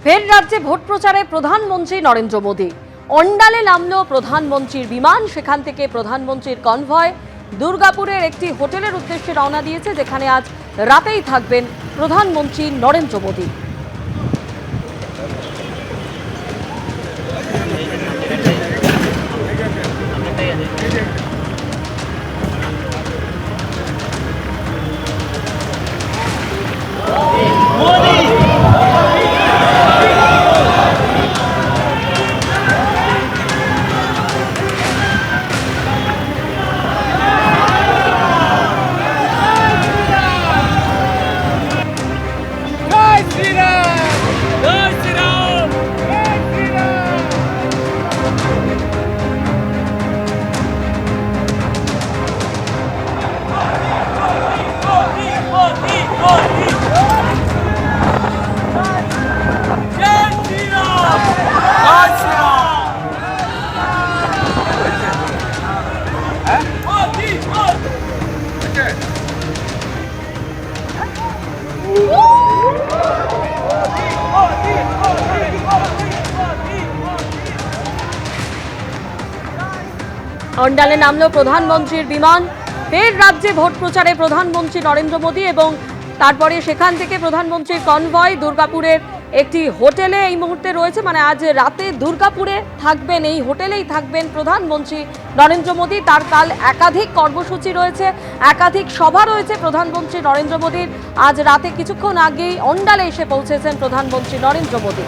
ফের রাজ্যে ভোট প্রচারে প্রধানমন্ত্রী নরেন্দ্র মোদী। অন্ডালে নামল প্রধানমন্ত্রীর বিমান, সেখান থেকে প্রধানমন্ত্রীর কনভয় দুর্গাপুরের একটি হোটেলের উদ্দেশ্যে রওনা দিয়েছে, যেখানে আজ রাতেই থাকবেন প্রধানমন্ত্রী নরেন্দ্র মোদী। অন্ডালে নামল প্রধানমন্ত্রীর বিমান। ফের রাজ্যে ভোট প্রচারে প্রধানমন্ত্রী নরেন্দ্র মোদী এবং তারপরে সেখান থেকে প্রধানমন্ত্রীর কনভয় দুর্গাপুরের একটি হোটেলে এই মুহূর্তে রয়েছে। মানে আজ রাতে দুর্গাপুরে থাকবেন, এই হোটেলেই থাকবেন প্রধানমন্ত্রী নরেন্দ্র মোদী। তার কাল একাধিক কর্মসূচি রয়েছে, একাধিক সভা রয়েছে প্রধানমন্ত্রী নরেন্দ্র মোদীর। আজ রাতে কিছুক্ষণ আগেই অন্ডালে এসে পৌঁছেছেন প্রধানমন্ত্রী নরেন্দ্র মোদী।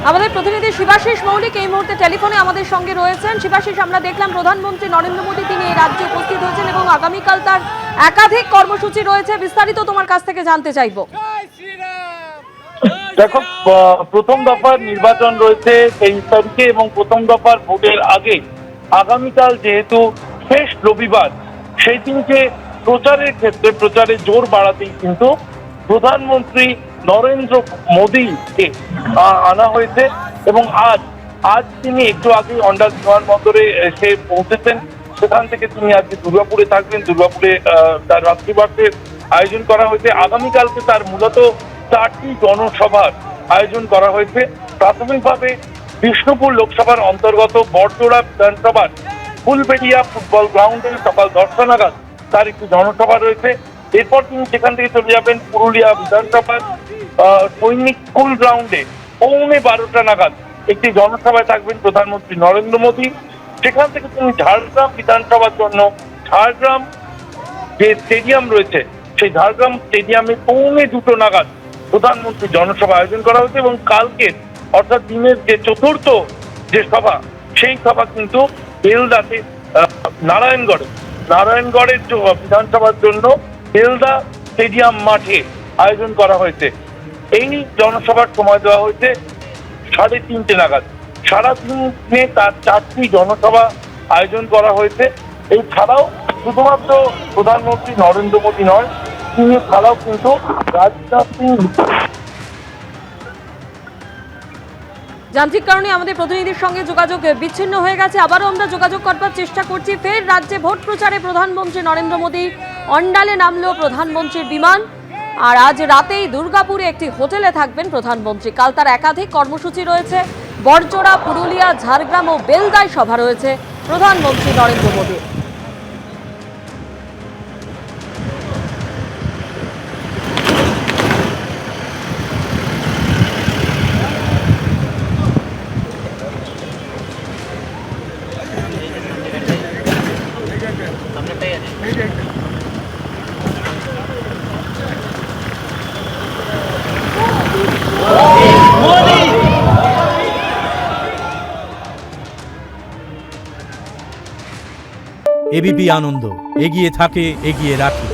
আমাদের প্রতিনিধি শিবাশিস মৌলিক এই মুহূর্তে টেলিফোনে আমাদের সঙ্গে রয়েছেন। শিবাশিস, আমরা দেখলাম প্রধানমন্ত্রী নরেন্দ্র মোদী তিনি এই রাজ্যে উপস্থিত হয়েছেন এবং আগামীকাল তার একাধিক কর্মসূচি রয়েছে, বিস্তারিত তোমার কাছ থেকে জানতে চাইবো। দেখো, প্রথম দফার নির্বাচন রয়েছে 23 তারিখে এবং প্রথম দফার ভোটের আগে আগামীকাল যেহেতু শেষ রবিবার, সেই দিনকে প্রচারের ক্ষেত্রে প্রচারে জোর বাড়াতেই কিন্তু প্রধানমন্ত্রী নরেন্দ্র মোদীকে আনা হয়েছে এবং আজ তিনি একটু আগে অন্ডাল বিমানবন্দরে এসে পৌঁছেছেন। সেখান থেকে তিনি আজকে দুর্গাপুরে থাকবেন। দুর্গাপুরে তার রাত্রিবাসের আয়োজন করা হয়েছে। আগামীকালকে তার মূলত 4টি জনসভার আয়োজন করা হয়েছে। প্রাথমিকভাবে বিষ্ণুপুর লোকসভার অন্তর্গত বড়জোড়া বিধানসভার ফুলবেড়িয়া ফুটবল গ্রাউন্ডে সকাল 10টা নাগাদ তার একটি জনসভা রয়েছে। এরপর তিনি সেখান থেকে চলে যাবেন পুরুলিয়া বিধানসভার সৈনিক স্কুল গ্রাউন্ডে 11:15 নাগাদ একটি জনসভায় থাকবেন প্রধানমন্ত্রী নরেন্দ্র মোদী। সেখান থেকে তিনি ঝাড়গ্রাম বিধানসভার জন্য ঝাড়গ্রাম যে স্টেডিয়াম রয়েছে সেই ঝাড়গ্রাম স্টেডিয়ামে 2:45 নাগাদ প্রধানমন্ত্রী জনসভা আয়োজন করা হয়েছে এবং কালকে অর্থাৎ দিনের যে চতুর্থ যে সভা, সেই সভা কিন্তু বেলদাতে নারায়ণগড়ের বিধানসভার জন্য বেলদা স্টেডিয়াম মাঠে আয়োজন করা হয়েছে। এই জনসভার সময় দেওয়া হয়েছে 3:30 নাগাদ। সারাদিনে তার 4টি জনসভা আয়োজন করা হয়েছে। এছাড়াও শুধুমাত্র প্রধানমন্ত্রী নরেন্দ্র মোদী নয়, তিনি ছাড়াও কিন্তু রাজনাথ সিং। যান্ত্রিক কারণে আমাদের প্রতিনিধির সঙ্গে যোগাযোগ বিচ্ছিন্ন হয়ে গেছে, আবারও আমরা যোগাযোগ করবার চেষ্টা করছি। ফের রাজ্যে ভোট প্রচারে প্রধানমন্ত্রী নরেন্দ্র মোদী। অন্ডালে নামলো প্রধানমন্ত্রীর বিমান, আর আজ রাতেই দুর্গাপুরে একটি হোটেলে থাকবেন প্রধানমন্ত্রী। কাল তার একাধিক কর্মসূচি রয়েছে। বড়জোড়া, পুরুলিয়া, ঝাড়গ্রাম ও বেলদায় সভা রয়েছে প্রধানমন্ত্রী নরেন্দ্র মোদী। এবিপি আনন্দ, এগিয়ে থাকে, এগিয়ে রাখে।